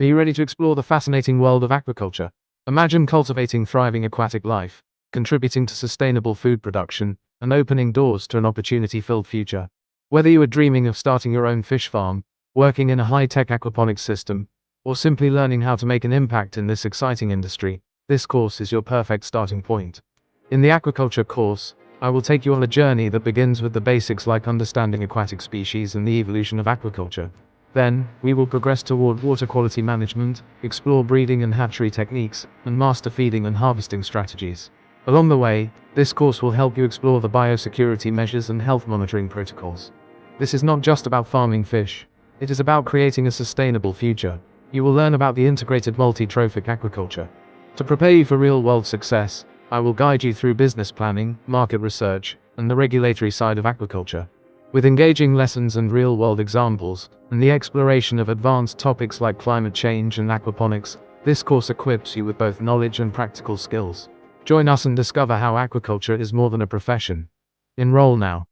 Are you ready to explore the fascinating world of aquaculture? Imagine cultivating thriving aquatic life, contributing to sustainable food production, and opening doors to an opportunity-filled future. Whether you are dreaming of starting your own fish farm, working in a high-tech aquaponics system, or simply learning how to make an impact in this exciting industry, this course is your perfect starting point. In the Aquaculture course, I will take you on a journey that begins with the basics like understanding aquatic species and the evolution of aquaculture. Then, we will progress toward water quality management, explore breeding and hatchery techniques, and master feeding and harvesting strategies. Along the way, this course will help you explore the biosecurity measures and health monitoring protocols. This is not just about farming fish. It is about creating a sustainable future. You will learn about the integrated multi-trophic aquaculture. To prepare you for real-world success, I will guide you through business planning, market research, and the regulatory side of aquaculture. With engaging lessons and real-world examples, and the exploration of advanced topics like climate change and aquaponics, this course equips you with both knowledge and practical skills. Join us and discover how aquaculture is more than a profession. Enroll now.